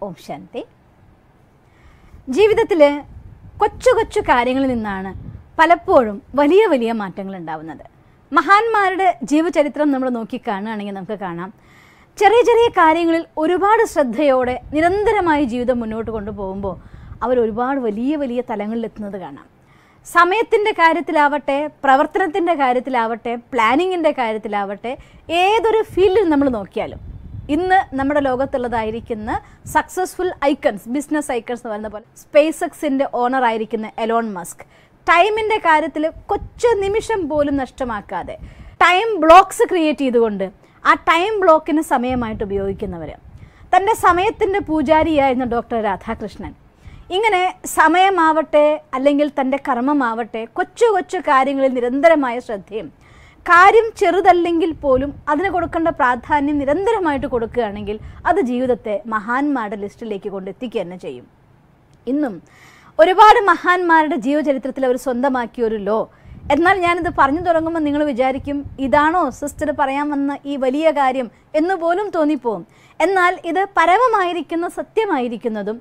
ഓം ശാന്തി. ജീവിതത്തിൽ കൊച്ചു കൊച്ചു കാര്യങ്ങളിൽ നിന്നാണ് പലപ്പോഴും വലിയ വലിയ മാറ്റങ്ങൾ ഉണ്ടാവുന്നത്. മഹാന്മാരുടെ ജീവചരിത്രം നമ്മൾ നോക്കിക്കാണുകയാണെങ്കിൽ നമുക്ക് കാണാം, ചെറിയ ചെറിയ കാര്യങ്ങളിൽ ഒരുപാട് ശ്രദ്ധയോടെ നിരന്തരമായി ജീവിതം മുന്നോട്ട് കൊണ്ടുപോകുമ്പോൾ അവർ ഒരുപാട് വലിയ വലിയ തലങ്ങളിലെത്തുന്നത് കാണാം. സമയത്തിൻ്റെ കാര്യത്തിലാവട്ടെ, പ്രവർത്തനത്തിൻ്റെ കാര്യത്തിലാവട്ടെ, പ്ലാനിങ്ങിൻ്റെ കാര്യത്തിലാവട്ടെ, ഏതൊരു ഫീൽഡിൽ നമ്മൾ നോക്കിയാലും ഇന്ന് നമ്മുടെ ലോകത്തുള്ളതായിരിക്കുന്ന സക്സസ്ഫുൾ ഐക്കൺസ്, ബിസിനസ് ഐക്കൺസ് എന്ന് പറയുന്ന പോലെ സ്പേസ് എക്സിൻ്റെ ഓണർ ആയിരിക്കുന്ന എലോൺ മസ്ക് ടൈമിൻ്റെ കാര്യത്തിൽ കൊച്ചു നിമിഷം പോലും നഷ്ടമാക്കാതെ ടൈം ബ്ലോക്സ് ക്രിയേറ്റ് ചെയ്തുകൊണ്ട് ആ ടൈം ബ്ലോക്കിന് സമയമായിട്ട് ഉപയോഗിക്കുന്നവർ, തൻ്റെ സമയത്തിൻ്റെ പൂജാരിയായിരുന്ന ഡോക്ടർ രാധാകൃഷ്ണൻ, ഇങ്ങനെ സമയമാവട്ടെ അല്ലെങ്കിൽ തൻ്റെ കർമ്മമാവട്ടെ കൊച്ചു കൊച്ചു കാര്യങ്ങളിൽ നിരന്തരമായ ശ്രദ്ധയും, കാര്യം ചെറുതല്ലെങ്കിൽ പോലും അതിന് കൊടുക്കേണ്ട പ്രാധാന്യം നിരന്തരമായിട്ട് കൊടുക്കുകയാണെങ്കിൽ അത് ജീവിതത്തെ മഹാന്മാരുടെ ലിസ്റ്റിലേക്ക് കൊണ്ടെത്തിക്കുക തന്നെ ചെയ്യും. ഇന്നും ഒരുപാട് മഹാന്മാരുടെ ജീവചരിത്രത്തിൽ അവർ സ്വന്തമാക്കിയ ഒരു ലോ. എന്നാൽ ഞാനിത് പറഞ്ഞു തുടങ്ങുമ്പോൾ നിങ്ങൾ വിചാരിക്കും, ഇതാണോ സിസ്റ്റർ പറയാൻ വന്ന ഈ വലിയ കാര്യം എന്ന് പോലും തോന്നിപ്പോവും. എന്നാൽ ഇത് പരമമായിരിക്കുന്ന സത്യമായിരിക്കുന്നതും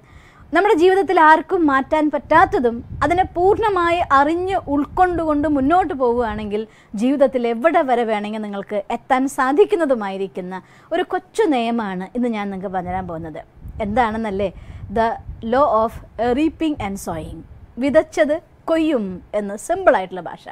നമ്മുടെ ജീവിതത്തിൽ ആർക്കും മാറ്റാൻ പറ്റാത്തതും അതിനെ പൂർണ്ണമായി അറിഞ്ഞ് ഉൾക്കൊണ്ടുകൊണ്ട് മുന്നോട്ട് പോവുകയാണെങ്കിൽ ജീവിതത്തിൽ എവിടെ വരെ വേണമെങ്കിൽ നിങ്ങൾക്ക് എത്താൻ സാധിക്കുന്നതുമായിരിക്കുന്ന ഒരു കൊച്ചു നിയമമാണ് ഇന്ന് ഞാൻ നിങ്ങൾക്ക് പറഞ്ഞുതരാൻ പോകുന്നത്. എന്താണെന്നല്ലേ? The law of reaping and sowing. വിതച്ചത് കൊയ്യും എന്ന് സിമ്പിളായിട്ടുള്ള ഭാഷ.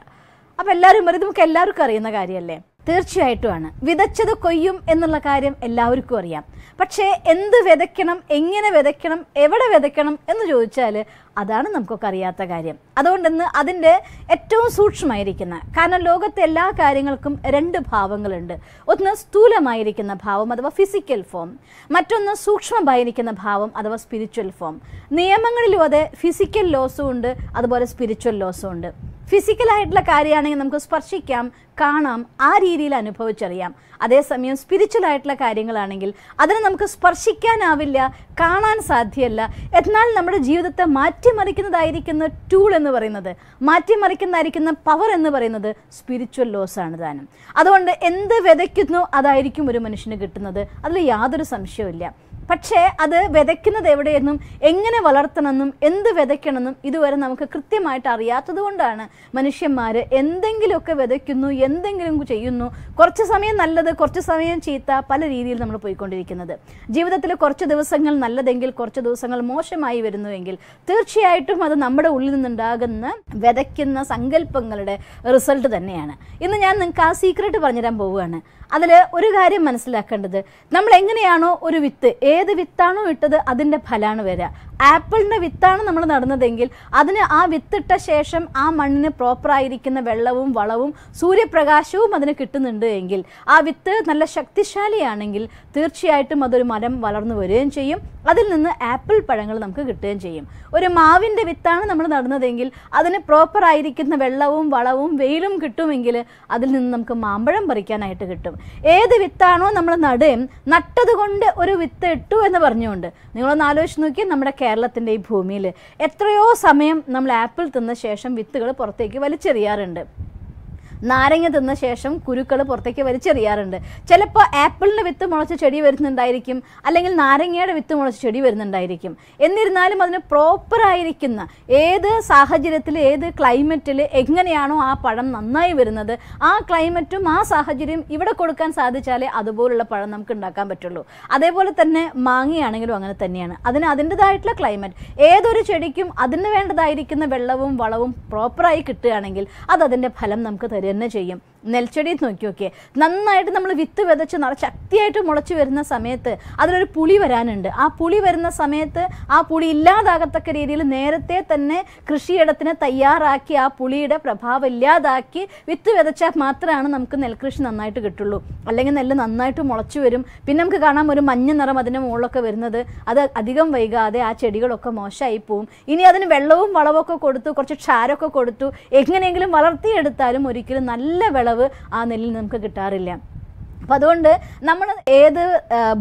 അപ്പോൾ എല്ലാവരും പറയും, നമുക്ക് എല്ലാവർക്കും അറിയുന്ന കാര്യമല്ലേ? തീർച്ചയായിട്ടുമാണ്. വിതച്ചത് കൊയ്യും എന്നുള്ള കാര്യം എല്ലാവർക്കും അറിയാം. പക്ഷേ എന്ത് വിതയ്ക്കണം, എങ്ങനെ വിതയ്ക്കണം, എവിടെ വിതയ്ക്കണം എന്ന് ചോദിച്ചാൽ അതാണ് നമുക്കൊക്കെ അറിയാത്ത കാര്യം. അതുകൊണ്ടിന്ന് അതിൻ്റെ ഏറ്റവും സൂക്ഷ്മമായിരിക്കുന്ന, കാരണം ലോകത്തെ എല്ലാ കാര്യങ്ങൾക്കും രണ്ട് ഭാവങ്ങളുണ്ട്. ഒന്ന് സ്ഥൂലമായിരിക്കുന്ന ഭാവം അഥവാ ഫിസിക്കൽ ഫോം, മറ്റൊന്ന് സൂക്ഷ്മമായിരിക്കുന്ന ഭാവം അഥവാ സ്പിരിച്വൽ ഫോം. നിയമങ്ങളിലും അതെ ഫിസിക്കൽ ലോസും ഉണ്ട്, അതുപോലെ സ്പിരിച്വൽ ലോസും ഉണ്ട്. ഫിസിക്കലായിട്ടുള്ള കാര്യമാണെങ്കിൽ നമുക്ക് സ്പർശിക്കാം, കാണാം, ആ രീതിയിൽ അനുഭവിച്ചറിയാം. അതേസമയം സ്പിരിച്വൽ ആയിട്ടുള്ള കാര്യങ്ങളാണെങ്കിൽ അതിനെ നമുക്ക് സ്പർശിക്കാനാവില്ല, കാണാൻ സാധ്യമല്ല. എന്നാൽ നമ്മുടെ ജീവിതത്തെ മാറ്റിമറിക്കുന്നതായിരിക്കുന്ന ടൂൾ എന്ന് പറയുന്നത്, മാറ്റിമറിക്കുന്നതായിരിക്കുന്ന പവർ എന്ന് പറയുന്നത് സ്പിരിച്വൽ ലോസ് ആണ് താനും. അതുകൊണ്ട് എന്ത് വിതയ്ക്കുന്നു അതായിരിക്കും ഒരു മനുഷ്യന് കിട്ടുന്നത്, അതിൽ യാതൊരു സംശയവുമില്ല. പക്ഷേ അത് വിതയ്ക്കുന്നത് എവിടെയെന്നും എങ്ങനെ വളർത്തണമെന്നും എന്ത് വിതയ്ക്കണമെന്നും ഇതുവരെ നമുക്ക് കൃത്യമായിട്ട് അറിയാത്തത് കൊണ്ടാണ് മനുഷ്യന്മാർ എന്തെങ്കിലുമൊക്കെ വിതയ്ക്കുന്നു, എന്തെങ്കിലും ചെയ്യുന്നു. കുറച്ച് സമയം നല്ലത്, കുറച്ച് സമയം ചീത്ത, പല രീതിയിൽ നമ്മൾ പോയിക്കൊണ്ടിരിക്കുന്നത്. ജീവിതത്തിൽ കുറച്ച് ദിവസങ്ങൾ നല്ലതെങ്കിൽ കുറച്ച് ദിവസങ്ങൾ മോശമായി വരുന്നുവെങ്കിൽ തീർച്ചയായിട്ടും അത് നമ്മുടെ ഉള്ളിൽ നിന്നുണ്ടാകുന്ന വിതയ്ക്കുന്ന സങ്കല്പങ്ങളുടെ റിസൾട്ട് തന്നെയാണ്. ഇന്ന് ഞാൻ നിങ്ങൾക്ക് ആ സീക്രട്ട് പറഞ്ഞുതരാൻ പോവുകയാണ്. അതിൽ ഒരു കാര്യം മനസ്സിലാക്കേണ്ടത്, നമ്മൾ എങ്ങനെയാണോ ഒരു വിത്ത്, ഏത് വിത്താണോ ഇട്ടത് അതിൻ്റെ ഫലമാണ് വരിക. ആപ്പിളിൻ്റെ വിത്താണ് നമ്മൾ നടുന്നതെങ്കിൽ അതിന് ആ വിത്തിട്ട ശേഷം ആ മണ്ണിന് പ്രോപ്പറായിരിക്കുന്ന വെള്ളവും വളവും സൂര്യപ്രകാശവും അതിന് കിട്ടുന്നുണ്ട് എങ്കിൽ, ആ വിത്ത് നല്ല ശക്തിശാലിയാണെങ്കിൽ തീർച്ചയായിട്ടും അതൊരു മരം വളർന്നു വരികയും ചെയ്യും. അതിൽ നിന്ന് ആപ്പിൾ പഴങ്ങൾ നമുക്ക് കിട്ടുകയും ചെയ്യും. ഒരു മാവിൻ്റെ വിത്താണ് നമ്മൾ നടുന്നതെങ്കിൽ അതിന് പ്രോപ്പറായിരിക്കുന്ന വെള്ളവും വളവും വെയിലും കിട്ടുമെങ്കിൽ അതിൽ നിന്ന് നമുക്ക് മാമ്പഴം പറിക്കാനായിട്ട് കിട്ടും. ഏത് വിത്താണോ നമ്മൾ നടുകയും നട്ടത് കൊണ്ട് ഒരു വിത്ത് ഇട്ടു എന്ന് പറഞ്ഞുകൊണ്ട്, നിങ്ങളൊന്ന് ആലോചിച്ച് നോക്കി, നമ്മുടെ കേരളത്തിൻ്റെ ഈ ഭൂമിയിൽ എത്രയോ സമയം നമ്മൾ ആപ്പിൾ തിന്ന ശേഷം വിത്തുകൾ പുറത്തേക്ക് വലിച്ചെറിയാറുണ്ട്. നാരങ്ങ തിന്ന ശേഷം കുരുക്കൾ പുറത്തേക്ക് വലിച്ചെറിയാറുണ്ട്. ചിലപ്പോൾ ആപ്പിളിൻ്റെ വിത്ത് മുളച്ച് ചെടി വരുന്നുണ്ടായിരിക്കും, അല്ലെങ്കിൽ നാരങ്ങയുടെ വിത്ത് മുളച്ച് ചെടി വരുന്നുണ്ടായിരിക്കും. എന്നിരുന്നാലും അതിന് പ്രോപ്പറായിരിക്കുന്ന ഏത് സാഹചര്യത്തിൽ, ഏത് ക്ലൈമറ്റിൽ എങ്ങനെയാണോ ആ പഴം നന്നായി വരുന്നത്, ആ ക്ലൈമറ്റും ആ സാഹചര്യം ഇവിടെ കൊടുക്കാൻ സാധിച്ചാലേ അതുപോലുള്ള പഴം നമുക്ക് ഉണ്ടാക്കാൻ പറ്റുള്ളൂ. അതേപോലെ തന്നെ മാങ്ങയാണെങ്കിലും അങ്ങനെ തന്നെയാണ്. അതിന് അതിൻ്റെതായിട്ടുള്ള ക്ലൈമറ്റ്, ഏതൊരു ചെടിക്കും അതിന് വേണ്ടതായിരിക്കുന്ന വെള്ളവും വളവും പ്രോപ്പറായി കിട്ടുകയാണെങ്കിൽ അത് അതിൻ്റെ ഫലം നമുക്ക് തരും തന്നെ ചെയ്യും. നെൽച്ചെടി നോക്കി നോക്കിയേ, നന്നായിട്ട് നമ്മൾ വിത്ത് വിതച്ച് നല്ല ശക്തിയായിട്ട് മുളച്ചു വരുന്ന സമയത്ത് അതിലൊരു പുളി വരാനുണ്ട്. ആ പുളി വരുന്ന സമയത്ത് ആ പുളി ഇല്ലാതാകത്തക്ക രീതിയിൽ നേരത്തെ തന്നെ കൃഷിയിടത്തിന് തയ്യാറാക്കി ആ പുളിയുടെ പ്രഭാവം ഇല്ലാതാക്കി വിത്ത് വിതച്ചാൽ മാത്രമാണ് നമുക്ക് നെൽകൃഷി നന്നായിട്ട് കിട്ടുള്ളൂ. അല്ലെങ്കിൽ നെല്ല് നന്നായിട്ട് മുളച്ചു വരും. പിന്നെ നമുക്ക് കാണാം ഒരു മഞ്ഞ നിറം അതിൻ്റെ മുകളിലൊക്കെ വരുന്നത്. അത് അധികം വൈകാതെ ആ ചെടികളൊക്കെ മോശമായി പോവും. ഇനി അതിന് വെള്ളവും വളവൊക്കെ കൊടുത്തു, കുറച്ച് ക്ഷാരമൊക്കെ കൊടുത്തു, എങ്ങനെയെങ്കിലും വളർത്തിയെടുത്താലും ഒരിക്കലും നല്ല വിളവ് ആ നെല്ലിൽ നമുക്ക് കിട്ടാറില്ല. അപ്പം അതുകൊണ്ട് നമ്മൾ ഏത്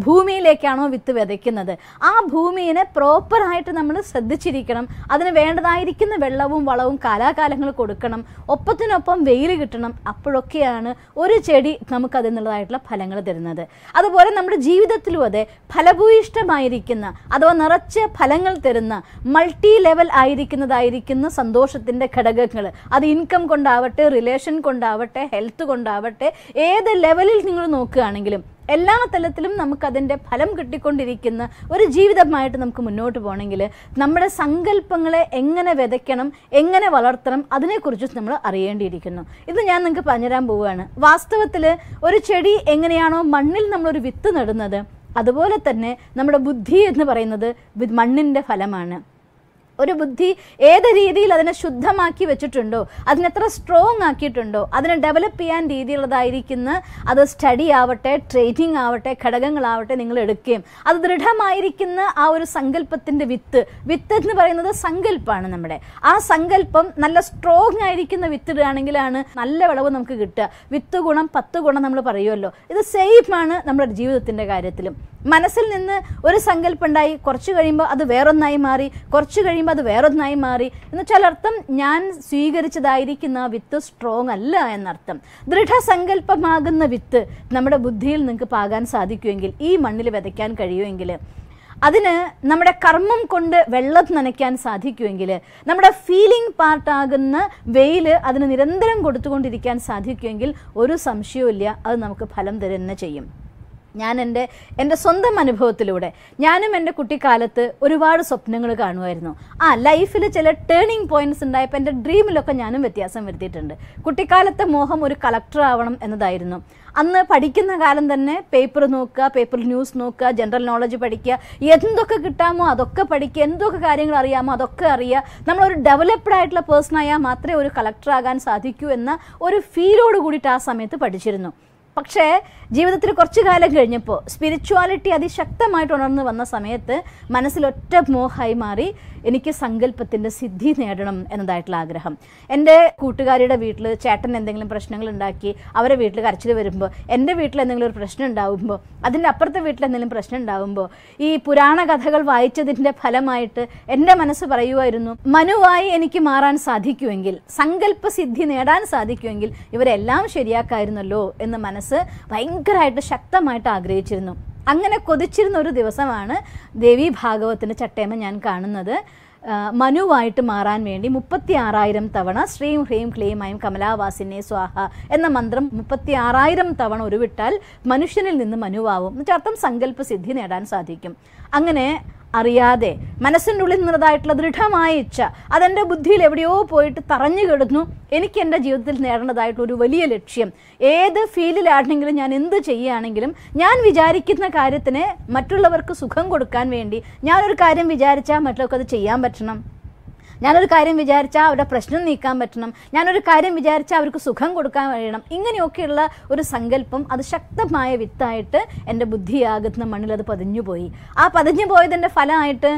ഭൂമിയിലേക്കാണോ വിത്ത് വിതയ്ക്കുന്നത് ആ ഭൂമിയെ പ്രോപ്പറായിട്ട് നമ്മൾ ശ്രദ്ധിച്ചിരിക്കണം. അതിന് വേണ്ടതായിരിക്കുന്ന വെള്ളവും വളവും കാലാകാലങ്ങൾ കൊടുക്കണം. ഒപ്പത്തിനൊപ്പം വെയിൽ കിട്ടണം. അപ്പോഴൊക്കെയാണ് ഒരു ചെടി നമുക്ക് അതിനുള്ളതായിട്ടുള്ള ഫലങ്ങൾ തരുന്നത്. അതുപോലെ നമ്മുടെ ജീവിതത്തിലും അതെ, ഫലഭൂയിഷ്ടമായിരിക്കുന്ന അഥവാ നിറച്ച് ഫലങ്ങൾ തരുന്ന മൾട്ടി ലെവൽ ആയിരിക്കുന്ന സന്തോഷത്തിൻ്റെ ഘടകങ്ങൾ, അത് ഇൻകം കൊണ്ടാവട്ടെ, റിലേഷൻ കൊണ്ടാവട്ടെ, ഹെൽത്ത് കൊണ്ടാവട്ടെ, ഏത് ലെവലിൽ നിങ്ങൾ നോക്കുകയാണെങ്കിലും എല്ലാ തലത്തിലും നമുക്കതിൻ്റെ ഫലം കിട്ടിക്കൊണ്ടിരിക്കുന്ന ഒരു ജീവിതമായിട്ട് നമുക്ക് മുന്നോട്ട് പോകണമെങ്കിൽ നമ്മുടെ സങ്കല്പങ്ങളെ എങ്ങനെ വിതയ്ക്കണം, എങ്ങനെ വളർത്തണം, അതിനെക്കുറിച്ച് നമ്മൾ അറിയേണ്ടിയിരിക്കുന്നു. ഇത് ഞാൻ നിങ്ങൾക്ക് പറഞ്ഞുതരാൻ പോവുകയാണ്. വാസ്തവത്തിൽ ഒരു ചെടി എങ്ങനെയാണോ മണ്ണിൽ നമ്മളൊരു വിത്ത് നടുന്നത്, അതുപോലെ തന്നെ നമ്മുടെ ബുദ്ധി എന്ന് പറയുന്നത് മണ്ണിൻ്റെ ഫലമാണ്. ഒരു ബുദ്ധി ഏത് രീതിയിൽ അതിനെ ശുദ്ധമാക്കി വെച്ചിട്ടുണ്ടോ, അതിനെത്ര സ്ട്രോങ് ആക്കിയിട്ടുണ്ടോ, അതിനെ ഡെവലപ്പ് ചെയ്യാൻ രീതിയിലുള്ളതായിരിക്കുന്ന അത് സ്റ്റഡി ആവട്ടെ, ട്രെയിനിങ് ആവട്ടെ, ഘടകങ്ങളാവട്ടെ നിങ്ങൾ എടുക്കുകയും അത് ദൃഢമായിരിക്കുന്ന ആ ഒരു സങ്കല്പത്തിൻ്റെ വിത്ത് എന്ന് പറയുന്നത് സങ്കല്പമാണ്. നമ്മുടെ ആ സങ്കല്പം നല്ല സ്ട്രോങ് ആയിരിക്കുന്ന വിത്ത് ഇടുകയാണെങ്കിലാണ് നല്ല വിളവ് നമുക്ക് കിട്ടുക. വിത്ത് ഗുണം 10 ഗുണം നമ്മൾ പറയുമല്ലോ. ഇത് സെയിം ആണ് നമ്മുടെ ജീവിതത്തിൻ്റെ കാര്യത്തിലും. മനസ്സിൽ നിന്ന് ഒരു സങ്കല്പം ഉണ്ടായി, കുറച്ച് കഴിയുമ്പോൾ അത് വേറൊന്നായി മാറി, കുറച്ച് കഴിയുമ്പോൾ അത് വേറൊന്നായി മാറി എന്ന് വെച്ചാൽ അർത്ഥം ഞാൻ സ്വീകരിച്ചതായിരിക്കുന്ന വിത്ത് സ്ട്രോങ് അല്ല എന്നർത്ഥം. ദൃഢസങ്കല്പമാകുന്ന വിത്ത് നമ്മുടെ ബുദ്ധിയിൽ നിങ്ങൾക്ക് പാകാൻ സാധിക്കുമെങ്കിൽ, ഈ മണ്ണിൽ വിതയ്ക്കാൻ കഴിയുമെങ്കിൽ, അതിന് നമ്മുടെ കർമ്മം കൊണ്ട് വെള്ളം നനയ്ക്കാൻ സാധിക്കുമെങ്കിൽ, നമ്മുടെ ഫീലിംഗ് പാർട്ടാകുന്ന വെയിൽ അതിന് നിരന്തരം കൊടുത്തുകൊണ്ടിരിക്കാൻ സാധിക്കുമെങ്കിൽ ഒരു സംശയവുമില്ല, അത് നമുക്ക് ഫലം തരുന്ന ചെയ്യും. ഞാൻ എൻ്റെ സ്വന്തം അനുഭവത്തിലൂടെ ഞാനും എൻ്റെ കുട്ടിക്കാലത്ത് ഒരുപാട് സ്വപ്നങ്ങൾ കാണുമായിരുന്നു. ലൈഫിൽ ചില ടേണിംഗ് പോയിന്റ്സ് ഉണ്ടായപ്പോൾ എൻ്റെ ഡ്രീമിലൊക്കെ ഞാനും വ്യത്യാസം വരുത്തിയിട്ടുണ്ട്. കുട്ടിക്കാലത്തെ മോഹം ഒരു കളക്ടർ ആവണം എന്നതായിരുന്നു. അന്ന് പഠിക്കുന്ന കാലം തന്നെ പേപ്പർ നോക്കുക, പേപ്പർ ന്യൂസ് നോക്കുക, ജനറൽ നോളജ് പഠിക്കുക, എന്തൊക്കെ കിട്ടാമോ അതൊക്കെ പഠിക്കുക, എന്തൊക്കെ കാര്യങ്ങൾ അറിയാമോ അതൊക്കെ അറിയുക. നമ്മളൊരു ഡെവലപ്ഡ് ആയിട്ടുള്ള പേഴ്സൺ ആയാൽ മാത്രമേ ഒരു കളക്ടർ ആകാൻ സാധിക്കൂ എന്ന ഒരു ഫീലോട് കൂടിയിട്ട് ആ സമയത്ത് പഠിച്ചിരുന്നു. പക്ഷേ ജീവിതത്തിൽ കുറച്ചു കാലം കഴിഞ്ഞപ്പോൾ സ്പിരിച്വാലിറ്റി അതിശക്തമായിട്ട് ഉണർന്നു വന്ന സമയത്ത് മനസ്സിലൊറ്റ മോഹമായി മാറി, എനിക്ക് സങ്കല്പത്തിൻ്റെ സിദ്ധി നേടണം എന്നതായിട്ടുള്ള ആഗ്രഹം. എൻ്റെ കൂട്ടുകാരിയുടെ വീട്ടിൽ ചേട്ടൻ എന്തെങ്കിലും പ്രശ്നങ്ങൾ ഉണ്ടാക്കി, അവരെ വീട്ടിൽ കരച്ചിൽ വരുമ്പോൾ, എൻ്റെ വീട്ടിൽ എന്തെങ്കിലും ഒരു പ്രശ്നം ഉണ്ടാകുമ്പോൾ, അതിൻ്റെ അപ്പുറത്തെ വീട്ടിൽ എന്തെങ്കിലും പ്രശ്നം ഉണ്ടാകുമ്പോൾ, ഈ പുരാണ കഥകൾ വായിച്ചതിൻ്റെ ഫലമായിട്ട് എൻ്റെ മനസ്സ് പറയുമായിരുന്നു, മനുവായി എനിക്ക് മാറാൻ സാധിക്കുമെങ്കിൽ, സങ്കല്പസിദ്ധി നേടാൻ സാധിക്കുമെങ്കിൽ ഇവരെല്ലാം ശരിയാക്കായിരുന്നല്ലോ എന്ന് മനസ്സ് ഭയങ്കരമായിട്ട് ശക്തമായിട്ട് ആഗ്രഹിച്ചിരുന്നു. അങ്ങനെ കൊതിച്ചിരുന്ന ഒരു ദിവസമാണ് ദേവി ഭാഗവത്തിൻ്റെ ചട്ടേമ ഞാൻ കാണുന്നത്. മനുവായിട്ട് മാറാൻ വേണ്ടി 36,000 തവണ ശ്രീം ഹ്രീം ക്ലീം കമലാവാസിനെ സ്വാഹ എന്ന മന്ത്രം 36,000 തവണ ഉരുവിട്ടാൽ മനുഷ്യനിൽ നിന്ന് മനുവാവും. എന്നുവെച്ചാൽ അർത്ഥം സങ്കല്പസിദ്ധി നേടാൻ സാധിക്കും. അങ്ങനെ അറിയാതെ മനസ്സിൻ്റെ ഉള്ളിൽ നിന്നതായിട്ടുള്ള ദൃഢമായ ഇച്ഛ അതെൻ്റെ ബുദ്ധിയിൽ എവിടെയോ പോയിട്ട് തറഞ്ഞു കിടന്നു. എനിക്ക് എൻ്റെ ജീവിതത്തിൽ നേടേണ്ടതായിട്ടുള്ള ഒരു വലിയ ലക്ഷ്യം, ഏത് ഫീൽഡിലാണെങ്കിലും ഞാൻ എന്ത് ചെയ്യുകയാണെങ്കിലും ഞാൻ വിചാരിക്കുന്ന കാര്യത്തിന് മറ്റുള്ളവർക്ക് സുഖം കൊടുക്കാൻ വേണ്ടി ഞാനൊരു കാര്യം വിചാരിച്ചാൽ മറ്റുള്ളവർക്ക് അത് ചെയ്യാൻ പറ്റണം. ഞാനൊരു കാര്യം വിചാരിച്ചാൽ അവരുടെ പ്രശ്നം നീക്കാൻ പറ്റണം. ഞാനൊരു കാര്യം വിചാരിച്ചാൽ അവർക്ക് സുഖം കൊടുക്കാൻ കഴിയണം. ഇങ്ങനെയൊക്കെയുള്ള ഒരു സങ്കല്പം അത് ശക്തമായ വിത്തായിട്ട് എൻ്റെ ബുദ്ധിയാകുന്ന മണ്ണിൽ അത് പതിഞ്ഞു പോയി. ആ പതിഞ്ഞു പോയതിൻ്റെ ഫലമായിട്ട്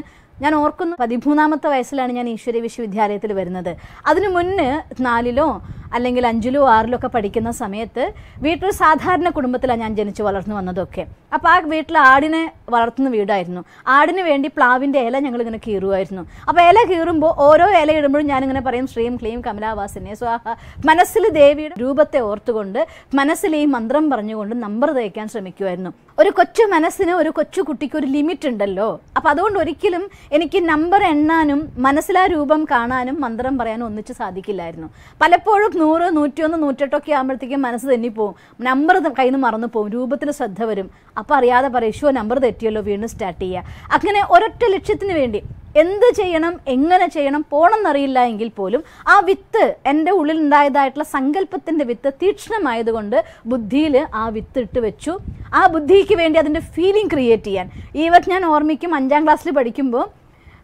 ഞാൻ ഓർക്കുന്നു, 13ാമത്തെ വയസ്സിലാണ് ഞാൻ ഈശ്വരീയ വിശ്വവിദ്യാലയത്തിൽ വരുന്നത്. അതിനു മുന്നേ 4ലോ അല്ലെങ്കിൽ 5ലോ 6ലോ ഒക്കെ പഠിക്കുന്ന സമയത്ത് വീട്ടിൽ സാധാരണ കുടുംബത്തിലാണ് ഞാൻ ജനിച്ചു വളർന്നു വന്നതൊക്കെ. അപ്പോൾ ആ വീട്ടിൽ ആടിനെ വളർത്തുന്ന വീടായിരുന്നു. ആടിന് വേണ്ടി പ്ലാവിൻ്റെ ഇല ഞങ്ങളിങ്ങനെ കീറുമായിരുന്നു. അപ്പോൾ ഇല കീറുമ്പോൾ ഓരോ ഇല ഇടുമ്പോഴും ഞാനിങ്ങനെ പറയും ശ്രീം ക്ലീം കമലാവാസിനെ സ്വാഹ. മനസ്സിൽ ദേവിയുടെ രൂപത്തെ ഓർത്തുകൊണ്ട് മനസ്സിൽ ഈ മന്ത്രം പറഞ്ഞുകൊണ്ട് നമ്പർ തയ്ക്കാൻ ശ്രമിക്കുമായിരുന്നു. ഒരു കൊച്ചു മനസ്സിന്, ഒരു കൊച്ചു കുട്ടിക്ക് ഒരു ലിമിറ്റ് ഉണ്ടല്ലോ. അപ്പം അതുകൊണ്ട് ഒരിക്കലും എനിക്ക് നമ്പർ എണ്ണാനും മനസ്സിലാ രൂപം കാണാനും മന്ത്രം പറയാനും ഒന്നിച്ച് സാധിക്കില്ലായിരുന്നു. പലപ്പോഴും 100, 101, 108 ആകുമ്പോഴത്തേക്കും മനസ്സ് തെന്നിപ്പോവും. നമ്പർ കയ്യിൽ നിന്ന് മറന്നു പോകും, രൂപത്തിന് ശ്രദ്ധ വരും. അപ്പോൾ അറിയാതെ പറയും, നമ്പർ തെറ്റിയല്ലോ, വീണ്ടും സ്റ്റാർട്ട് ചെയ്യുക. അങ്ങനെ ഒരൊറ്റ ലക്ഷ്യത്തിന് വേണ്ടി എന്ത് ചെയ്യണം, എങ്ങനെ ചെയ്യണം, പോണമെന്നറിയില്ല എങ്കിൽ പോലും ആ വിത്ത് എൻ്റെ ഉള്ളിൽ ഉണ്ടായതായിട്ടുള്ള സങ്കല്പത്തിൻ്റെ വിത്ത് തീക്ഷ്ണമായതുകൊണ്ട് ബുദ്ധിയിൽ ആ വിത്ത് ഇട്ട് വെച്ചു. ആ ബുദ്ധിക്ക് വേണ്ടി അതിൻ്റെ ഫീലിംഗ് ക്രിയേറ്റ് ചെയ്യാൻ ഈവൻ ഞാൻ ഓർമ്മിക്കും, 5ാം ക്ലാസ്സിൽ പഠിക്കുമ്പോൾ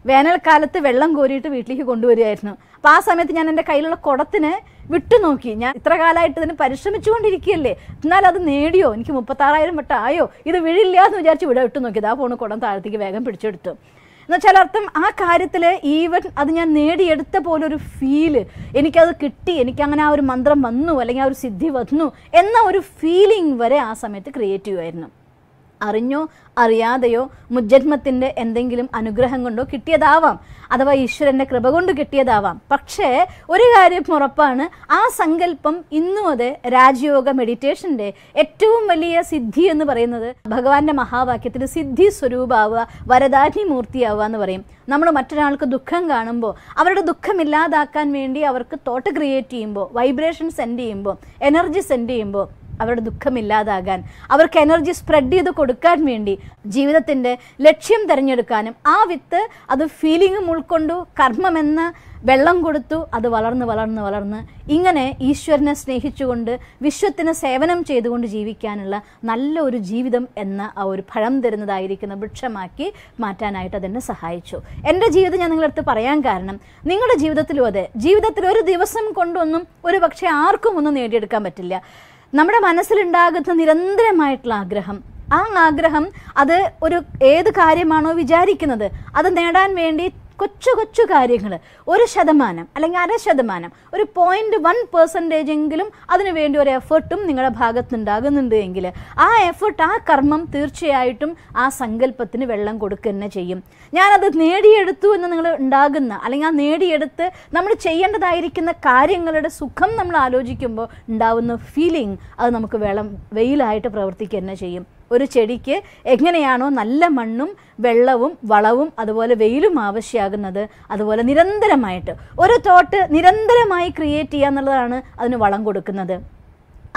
വേനൽക്കാലത്ത് വെള്ളം കോരിയിട്ട് വീട്ടിലേക്ക് കൊണ്ടുവരികയായിരുന്നു. അപ്പോൾ ആ സമയത്ത് ഞാൻ എൻ്റെ കയ്യിലുള്ള കുടത്തിന് വിട്ടുനോക്കി. ഞാൻ ഇത്ര കാലമായിട്ട് ഇതിന് പരിശ്രമിച്ചുകൊണ്ടിരിക്കുകയല്ലേ, എന്നാൽ അത് നേടിയോ, എനിക്ക് 36,000 വട്ടം ആയോ, ഇത് വീഴില്ല എന്ന് വിചാരിച്ച് ഇവിടെ വിട്ടു നോക്കിയത്. ആ പോണ് കുടം താഴത്തേക്ക് വേഗം പിടിച്ചെടുത്തു. എന്നുവെച്ചാൽ അർത്ഥം ആ കാര്യത്തിൽ ഈവൻ അത് ഞാൻ നേടിയെടുത്ത പോലെ ഒരു ഫീല്, എനിക്കത് കിട്ടി, എനിക്കങ്ങനെ ആ ഒരു മന്ത്രം വന്നു അല്ലെങ്കിൽ ആ ഒരു സിദ്ധി വന്നു എന്ന ഒരു ഫീലിംഗ് വരെ ആ സമയത്ത് ക്രിയേറ്റ് ചെയ്യുമായിരുന്നു. അറിഞ്ഞോ അറിയാതെയോ മുജ്ജന്മത്തിൻ്റെ എന്തെങ്കിലും അനുഗ്രഹം കൊണ്ടോ കിട്ടിയതാവാം, അഥവാ ഈശ്വരൻ്റെ കൃപ കൊണ്ട് കിട്ടിയതാവാം. പക്ഷേ ഒരു കാര്യം ഉറപ്പാണ്, ആ സങ്കല്പം ഇന്നും അത് രാജയോഗ മെഡിറ്റേഷൻ്റെ ഏറ്റവും വലിയ സിദ്ധി എന്ന് പറയുന്നത് ഭഗവാന്റെ മഹാവാക്യത്തിൽ സിദ്ധി സ്വരൂപാവുക, വരദാനി മൂർത്തിയാവുക എന്ന് പറയും. നമ്മൾ മറ്റൊരാൾക്ക് ദുഃഖം കാണുമ്പോൾ അവരുടെ ദുഃഖം ഇല്ലാതാക്കാൻ വേണ്ടി അവർക്ക് തോട്ട് ക്രിയേറ്റ് ചെയ്യുമ്പോൾ, വൈബ്രേഷൻ സെൻഡ് ചെയ്യുമ്പോൾ, എനർജി സെൻഡ് ചെയ്യുമ്പോൾ അവരുടെ ദുഃഖമില്ലാതാകാൻ, അവർക്ക് എനർജി സ്പ്രെഡ് ചെയ്ത് കൊടുക്കാൻ വേണ്ടി ജീവിതത്തിൻ്റെ ലക്ഷ്യം തിരഞ്ഞെടുക്കാനും ആ വിത്ത് അത് ഫീലിംഗും ഉൾക്കൊണ്ടു, കർമ്മമെന്ന വെള്ളം കൊടുത്തു, അത് വളർന്ന് വളർന്ന് വളർന്ന് ഇങ്ങനെ ഈശ്വരനെ സ്നേഹിച്ചുകൊണ്ട് വിശ്വത്തിന് സേവനം ചെയ്തുകൊണ്ട് ജീവിക്കാനുള്ള നല്ല ഒരു ജീവിതം എന്ന ആ ഒരു ഫലം തരുന്നതായിരിക്കുന്ന വൃക്ഷമാക്കി മാറ്റാനായിട്ട് അതെന്നെ സഹായിച്ചു. എൻ്റെ ജീവിതം ഞാൻ നിങ്ങളടുത്ത് പറയാൻ കാരണം, നിങ്ങളുടെ ജീവിതത്തിലും അതെ, ജീവിതത്തിൽ ഒരു ദിവസം കൊണ്ടൊന്നും ഒരു പക്ഷേ ആർക്കും ഒന്നും നേടിയെടുക്കാൻ പറ്റില്ല. നമ്മുടെ മനസ്സിലുണ്ടാകുന്ന നിരന്തരമായിട്ടുള്ള ആഗ്രഹം, ആ ആഗ്രഹം അത് ഒരു ഏത് കാര്യമാണോ വിചാരിക്കുന്നത് അത് നേടാൻ വേണ്ടി കൊച്ചു കൊച്ചു കാര്യങ്ങൾ 1% അല്ലെങ്കിൽ 0.5%, ഒരു 0.1% എങ്കിലും അതിനുവേണ്ടി ഒരു എഫേർട്ടും നിങ്ങളുടെ ഭാഗത്തുനിന്നുണ്ടാകുന്നുണ്ട് എങ്കിൽ ആ എഫേർട്ട്, ആ കർമ്മം തീർച്ചയായിട്ടും ആ സങ്കല്പത്തിന് വെള്ളം കൊടുക്കുക തന്നെ ചെയ്യും. ഞാനത് നേടിയെടുത്തു എന്ന് നിങ്ങൾ ഉണ്ടാകുന്ന അല്ലെങ്കിൽ ആ നേടിയെടുത്ത് നമ്മൾ ചെയ്യേണ്ടതായിരിക്കുന്ന കാര്യങ്ങളുടെ സുഖം നമ്മൾ ആലോചിക്കുമ്പോൾ ഉണ്ടാവുന്ന ഫീലിംഗ് അത് നമുക്ക് വെയിലായിട്ട് പ്രവർത്തിക്കുക തന്നെ ചെയ്യും. ഒരു ചെടിക്ക് എങ്ങനെയാണോ നല്ല മണ്ണും വെള്ളവും വളവും അതുപോലെ വെയിലും ആവശ്യമാകുന്നത്, അതുപോലെ നിരന്തരമായിട്ട് ഒരു തോട്ട് നിരന്തരമായി ക്രിയേറ്റ് ചെയ്യുക എന്നുള്ളതാണ് അതിന് വളം കൊടുക്കുന്നത്.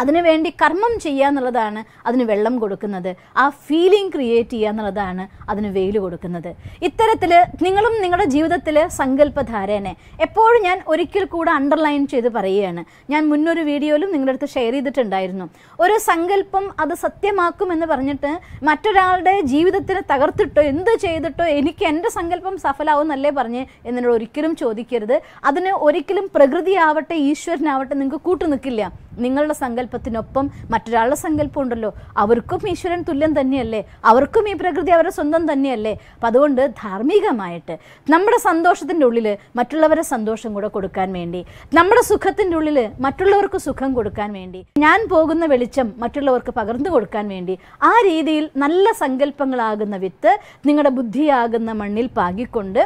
അതിനുവേണ്ടി കർമ്മം ചെയ്യുക എന്നുള്ളതാണ് അതിന് വെള്ളം കൊടുക്കുന്നത്. ആ ഫീലിംഗ് ക്രിയേറ്റ് ചെയ്യുക എന്നുള്ളതാണ് അതിന് വെയിൽ കൊടുക്കുന്നത്. ഇത്തരത്തിൽ നിങ്ങളും നിങ്ങളുടെ ജീവിതത്തിൽ സങ്കല്പധാരേനെ എപ്പോഴും ഞാൻ ഒരിക്കൽ കൂടെ അണ്ടർലൈൻ ചെയ്ത് പറയുകയാണ്. ഞാൻ മുന്നൊരു വീഡിയോയിലും നിങ്ങളുടെ അടുത്ത് ഷെയർ ചെയ്തിട്ടുണ്ടായിരുന്നു. ഒരു സങ്കല്പം അത് സത്യമാക്കുമെന്ന് പറഞ്ഞിട്ട് മറ്റൊരാളുടെ ജീവിതത്തിന് തകർത്തിട്ടോ എന്ത് ചെയ്തിട്ടോ എനിക്ക് എൻ്റെ സങ്കല്പം സഫലമാവും എന്നല്ലേ പറഞ്ഞ് എന്നോട് ഒരിക്കലും ചോദിക്കരുത്. അതിന് ഒരിക്കലും പ്രകൃതിയാവട്ടെ ഈശ്വരനാവട്ടെ നിങ്ങൾക്ക് കൂട്ടു നിൽക്കില്ല. നിങ്ങളുടെ സങ്കല്പത്തിനൊപ്പം മറ്റൊരാളുടെ സങ്കല്പം ഉണ്ടല്ലോ, അവർക്കും ഈശ്വരൻ തുല്യം തന്നെയല്ലേ, അവർക്കും ഈ പ്രകൃതി അവരുടെ സ്വന്തം തന്നെയല്ലേ. അപ്പം അതുകൊണ്ട് ധാർമ്മികമായിട്ട് നമ്മുടെ സന്തോഷത്തിൻ്റെ ഉള്ളിൽ മറ്റുള്ളവരെ സന്തോഷം കൂടെ കൊടുക്കാൻ വേണ്ടി, നമ്മുടെ സുഖത്തിൻ്റെ ഉള്ളിൽ മറ്റുള്ളവർക്ക് സുഖം കൊടുക്കാൻ വേണ്ടി, ഞാൻ പോകുന്ന വെളിച്ചം മറ്റുള്ളവർക്ക് പകർന്നു കൊടുക്കാൻ വേണ്ടി ആ രീതിയിൽ നല്ല സങ്കല്പങ്ങളാകുന്ന വിത്ത് നിങ്ങളുടെ ബുദ്ധിയാകുന്ന മണ്ണിൽ പാകിക്കൊണ്ട്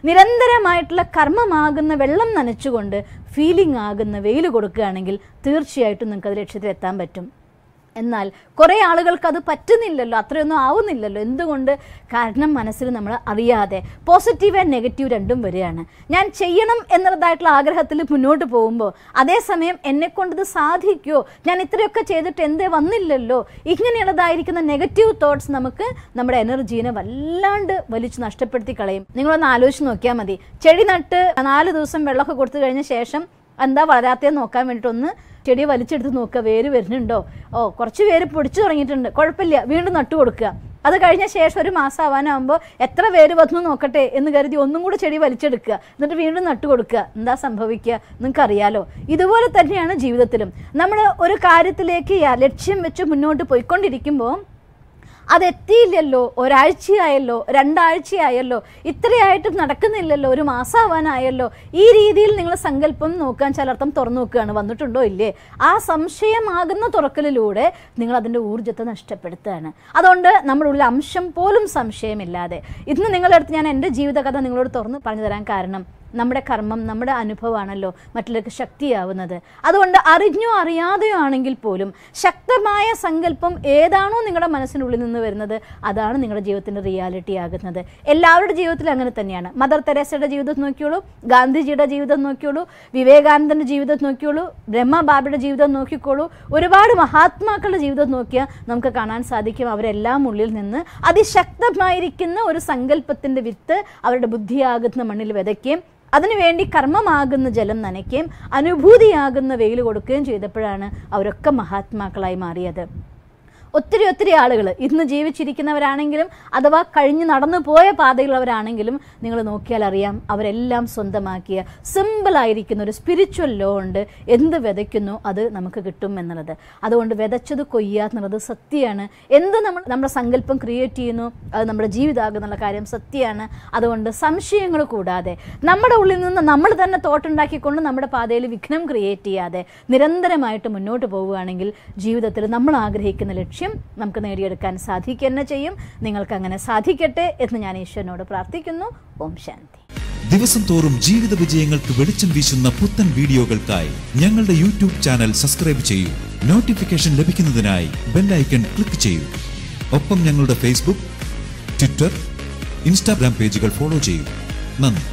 നിരന്തരമായിട്ടുള്ള കർമ്മമാകുന്ന വെള്ളം നനച്ചുകൊണ്ട് ഫീലിംഗ് ആകുന്ന വെയിൽ കൊടുക്കുകയാണെങ്കിൽ തീർച്ചയായിട്ടും നിങ്ങൾക്ക് അത് ലക്ഷ്യത്തിലെത്താൻ പറ്റും. എന്നാൽ കുറേ ആളുകൾക്ക് അത് പറ്റുന്നില്ലല്ലോ, അത്രയൊന്നും ആവുന്നില്ലല്ലോ. എന്തുകൊണ്ട്? കാരണം മനസ്സിൽ നമ്മൾ അറിയാതെ പോസിറ്റീവ് ആൻഡ് നെഗറ്റീവ് രണ്ടും വരികയാണ്. ഞാൻ ചെയ്യണം എന്നുള്ളതായിട്ടുള്ള ആഗ്രഹത്തിൽ മുന്നോട്ട് പോകുമ്പോൾ അതേസമയം എന്നെക്കൊണ്ടത് സാധിക്കുമോ, ഞാൻ ഇത്രയൊക്കെ ചെയ്തിട്ട് എന്തേ വന്നില്ലല്ലോ, ഇങ്ങനെയുള്ളതായിരിക്കുന്ന നെഗറ്റീവ് തോട്ട്സ് നമുക്ക് നമ്മുടെ എനർജീനെ വല്ലാണ്ട് വലിച്ചു നഷ്ടപ്പെടുത്തി കളയും. നിങ്ങളൊന്ന് ആലോചിച്ച് നോക്കിയാൽ മതി. ചെടി നട്ട് 4 ദിവസം വെള്ളമൊക്കെ കൊടുത്തു കഴിഞ്ഞ ശേഷം എന്താ വളരാത്തതെന്ന് നോക്കാൻ വേണ്ടിയിട്ടൊന്ന് ചെടിയെ വലിച്ചെടുത്ത് നോക്കുക, വേര് വരുന്നുണ്ടോ, കുറച്ച് വേര് പൊടിച്ചു തുടങ്ങിയിട്ടുണ്ട്, കുഴപ്പമില്ല, വീണ്ടും നട്ടു കൊടുക്കുക. അത് കഴിഞ്ഞ ശേഷം ഒരു മാസം ആവാനാകുമ്പോൾ എത്ര വേര് വന്നു നോക്കട്ടെ എന്ന് കരുതി ഒന്നും കൂടെ ചെടി വലിച്ചെടുക്കുക, എന്നിട്ട് വീണ്ടും നട്ടു കൊടുക്കുക. എന്താ സംഭവിക്കുക നിങ്ങൾക്കറിയാലോ. ഇതുപോലെ തന്നെയാണ് ജീവിതത്തിലും. നമ്മൾ ഒരു കാര്യത്തിലേക്ക് ലക്ഷ്യം വെച്ച് മുന്നോട്ട് പോയിക്കൊണ്ടിരിക്കുമ്പോൾ അതെത്തിയില്ലല്ലോ, ഒരാഴ്ചയായല്ലോ, 2 ആഴ്ചയായല്ലോ, ഇത്രയായിട്ടും നടക്കുന്നില്ലല്ലോ, ഒരു മാസമാവാനായല്ലോ, ഈ രീതിയിൽ നിങ്ങൾ സങ്കല്പം നോക്കാൻ ചിലർത്ഥം തുറന്നു നോക്കുകയാണ്, വന്നിട്ടുണ്ടോ ഇല്ലേ. ആ സംശയമാകുന്ന തുറക്കലിലൂടെ നിങ്ങൾ അതിൻ്റെ ഊർജ്ജത്തെ നഷ്ടപ്പെടുത്തുകയാണ്. അതുകൊണ്ട് നമ്മുടെ ഉള്ളിൽ അംശം പോലും സംശയമില്ലാതെ ഇന്ന് നിങ്ങളുടെ അടുത്ത് ഞാൻ എൻ്റെ ജീവിതകഥ നിങ്ങളോട് തുറന്ന് പറഞ്ഞു തരാൻ കാരണം നമ്മുടെ കർമ്മം, നമ്മുടെ അനുഭവമാണല്ലോ മറ്റുള്ളവർക്ക് ശക്തിയാവുന്നത്. അതുകൊണ്ട് അറിഞ്ഞോ അറിയാതെയോ ആണെങ്കിൽ പോലും ശക്തമായ സങ്കല്പം ഏതാണോ നിങ്ങളുടെ മനസ്സിനുള്ളിൽ നിന്ന് വരുന്നത് അതാണ് നിങ്ങളുടെ ജീവിതത്തിൻ്റെ റിയാലിറ്റി ആകുന്നത്. എല്ലാവരുടെ ജീവിതത്തിൽ അങ്ങനെ തന്നെയാണ്. മദർ തെരേസയുടെ ജീവിതം നോക്കിയോളൂ, ഗാന്ധിജിയുടെ ജീവിതം നോക്കിയോളൂ, വിവേകാനന്ദൻ്റെ ജീവിതം നോക്കിയോളൂ, ബ്രഹ്മബാബയുടെ ജീവിതം നോക്കിക്കോളൂ, ഒരുപാട് മഹാത്മാക്കളുടെ ജീവിതം നോക്കിയാൽ നമുക്ക് കാണാൻ സാധിക്കും അവരെല്ലാം ഉള്ളിൽ നിന്ന് അതിശക്തമായിരിക്കുന്ന ഒരു സങ്കല്പത്തിൻ്റെ വിത്ത് അവരുടെ ബുദ്ധിയാകുന്ന മണ്ണിൽ വിതയ്ക്കുകയും അതിനുവേണ്ടി കർമ്മമാകുന്ന ജലം നനയ്ക്കുകയും അനുഭൂതിയാകുന്ന വെയിൽ കൊടുക്കുകയും ചെയ്തപ്പോഴാണ് അവരൊക്കെ മഹാത്മാക്കളായി മാറിയത്. ഒത്തിരി ആളുകൾ ഇന്ന് ജീവിച്ചിരിക്കുന്നവരാണെങ്കിലും അഥവാ കഴിഞ്ഞ് നടന്നു പോയ പാതയുള്ളവരാണെങ്കിലും നിങ്ങൾ നോക്കിയാൽ അറിയാം, അവരെല്ലാം സ്വന്തമാക്കിയ സിമ്പിളായിരിക്കുന്ന ഒരു സ്പിരിച്വൽ ലോ ഉണ്ട്. എന്ത് വിതയ്ക്കുന്നു അത് നമുക്ക് കിട്ടും എന്നുള്ളത്. അതുകൊണ്ട് വിതച്ചത് കൊയ്യുക എന്നുള്ളത് സത്യമാണ്. എന്ത് നമ്മുടെ സങ്കല്പം ക്രിയേറ്റ് ചെയ്യുന്നു അത് നമ്മുടെ ജീവിതമാകുന്നുള്ള കാര്യം സത്യമാണ്. അതുകൊണ്ട് സംശയങ്ങൾ കൂടാതെ നമ്മുടെ ഉള്ളിൽ നിന്ന് നമ്മൾ തന്നെ തോട്ടുണ്ടാക്കിക്കൊണ്ട് നമ്മുടെ പാതയിൽ വിഘ്നം ക്രിയേറ്റ് ചെയ്യാതെ നിരന്തരമായിട്ട് മുന്നോട്ട് പോവുകയാണെങ്കിൽ ജീവിതത്തിൽ നമ്മൾ ആഗ്രഹിക്കുന്ന ലക്ഷ്യം നമുക്ക് നേടിയെടുക്കാൻ സാധിക്കുക തന്നെ ചെയ്യും. നിങ്ങൾക്ക് അങ്ങനെ സാധിക്കട്ടെ എന്ന് ഞാൻ ഈശ്വരനോട് പ്രാർത്ഥിക്കുന്നു. ഓം ശാന്തി. ദിവസം തോറും ജീവിത വിജയങ്ങൾക്ക് വെളിച്ചം വീശുന്ന പുത്തൻ വീഡിയോകൾക്കായി ഞങ്ങളുടെ യൂട്യൂബ് ചാനൽ സബ്സ്ക്രൈബ് ചെയ്യൂ. നോട്ടിഫിക്കേഷൻ ലഭിക്കുന്നതിനായി ബെൽ ഐക്കൺ ക്ലിക്ക് ചെയ്യൂ. ഒപ്പം ഞങ്ങളുടെ ഫേസ്ബുക്ക്, ട്വിറ്റർ, ഇൻസ്റ്റാഗ്രാം പേജുകൾ ഫോളോ ചെയ്യൂ. നന്ദി.